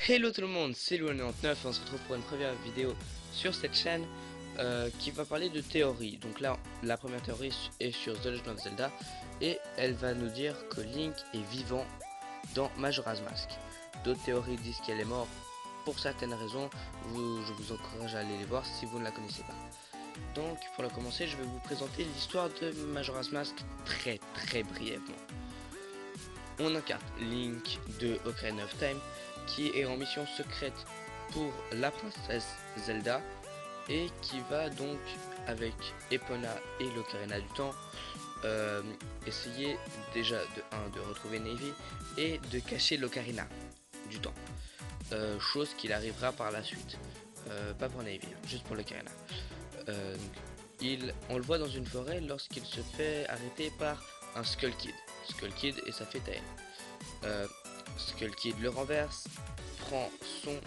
Hello tout le monde, c'est Louan99, on se retrouve pour une première vidéo sur cette chaîne qui va parler de théorie. Donc là, la première théorie est sur The Legend of Zelda et elle va nous dire que Link est vivant dans Majora's Mask. D'autres théories disent qu'elle est morte pour certaines raisons, je vous encourage à aller les voir si vous ne la connaissez pas. Donc pour la commencer, je vais vous présenter l'histoire de Majora's Mask très brièvement. On incarne Link de Ocarina of Time qui est en mission secrète pour la princesse Zelda et qui va donc avec Epona et l'Ocarina du Temps essayer déjà de retrouver Navy et de cacher l'Ocarina du Temps. Chose qu'il arrivera par la suite. Pas pour Navy, juste pour l'Ocarina. On le voit dans une forêt lorsqu'il se fait arrêter par un Skull Kid. Skull Kid et sa fée Tael. Skull Kid le renverse, prend son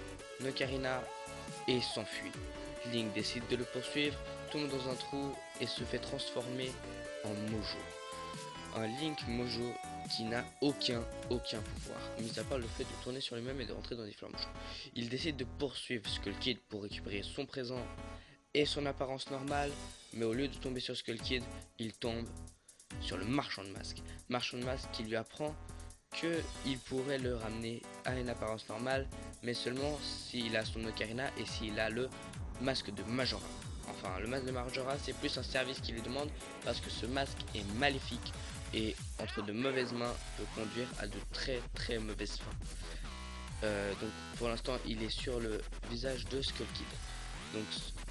Ocarina et s'enfuit. Link décide de le poursuivre, tombe dans un trou et se fait transformer en Mojo. Un Link Mojo qui n'a aucun pouvoir, mis à part le fait de tourner sur lui-même et de rentrer dans des flammes chaudes. Il décide de poursuivre Skull Kid pour récupérer son présent et son apparence normale, mais au lieu de tomber sur Skull Kid, il tombe sur le marchand de masques. Marchand de masques qui lui apprend qu'il pourrait le ramener à une apparence normale, mais seulement s'il a son Ocarina et s'il a le masque de Majora. Enfin, le masque de Majora, c'est plus un service qu'il lui demande parce que ce masque est maléfique et entre de mauvaises mains peut conduire à de très mauvaises fins. Donc pour l'instant, il est sur le visage de Skull Kid. Donc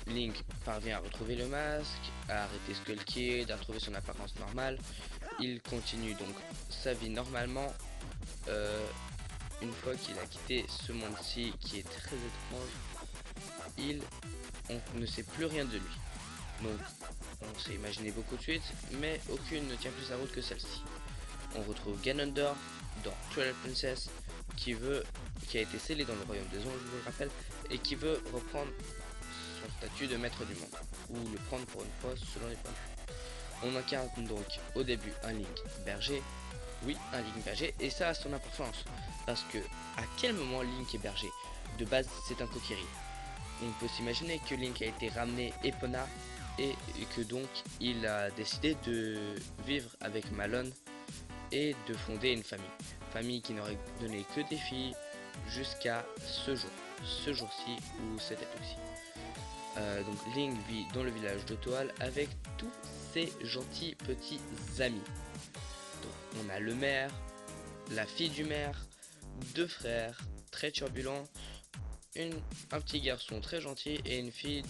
Link parvient à retrouver le masque, à arrêter Skull Kid, à retrouver son apparence normale. Il continue donc sa vie normalement. Une fois qu'il a quitté ce monde-ci qui est très étrange, on ne sait plus rien de lui. Donc on s'est imaginé beaucoup de suites, mais aucune ne tient plus sa route que celle-ci. On retrouve Ganondorf dans Twilight Princess qui a été scellé dans le royaume des ombres, je vous le rappelle, et qui veut reprendre son statut de maître du monde, ou le prendre pour une fois selon les points de vue. On incarne donc au début un Link berger. Oui, un Link berger, et ça a son importance, parce que à quel moment Link est berger? De base, c'est un Kokiri. On peut s'imaginer que Link a été ramené Epona, et que donc il a décidé de vivre avec Malon, et de fonder une famille. Famille qui n'aurait donné que des filles, jusqu'à ce jour-ci, ou cette époque-ci. Donc Link vit dans le village de Toal avec tous ses gentils petits amis. On a le maire, la fille du maire, deux frères très turbulents, un petit garçon très gentil et une fille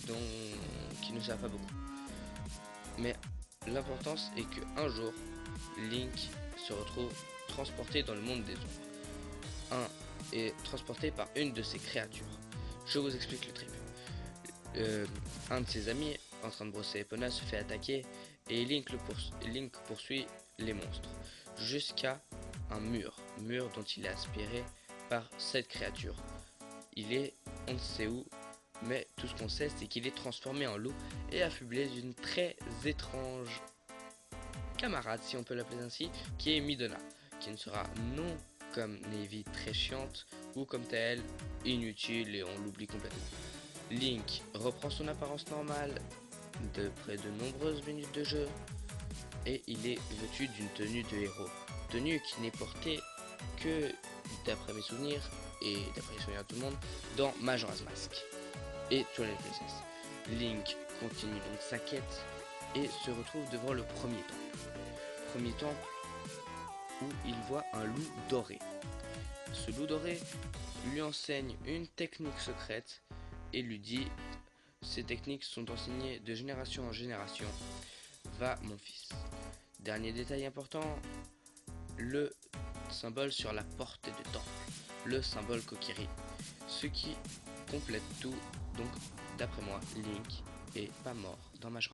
qui ne sert pas beaucoup. Mais l'importance est qu'un jour, Link se retrouve transporté dans le monde des ombres. Est transporté par une de ses créatures. Je vous explique le trip. Un de ses amis, en train de brosser Epona, se fait attaquer et Link poursuit les monstres jusqu'à un mur dont il est aspiré par cette créature. Il est on ne sait où, mais tout ce qu'on sait c'est qu'il est transformé en loup et affublé d'une très étrange camarade, si on peut l'appeler ainsi, qui est Midona, qui ne sera non comme Navy très chiante ou comme Tael inutile et on l'oublie complètement. Link reprend son apparence normale près de nombreuses minutes de jeu et il est vêtu d'une tenue de héros, tenue qui n'est portée que, d'après mes souvenirs et d'après les souvenirs de tout le monde, dans Majora's Mask et Twilight Princess. Link continue donc sa quête et se retrouve devant le premier temple où il voit un loup doré. Ce loup doré lui enseigne une technique secrète et lui dit: ces techniques sont enseignées de génération en génération, va mon fils. Dernier détail important, le symbole sur la porte de temple, le symbole Kokiri, ce qui complète tout. Donc d'après moi, Link est pas mort dans Majora's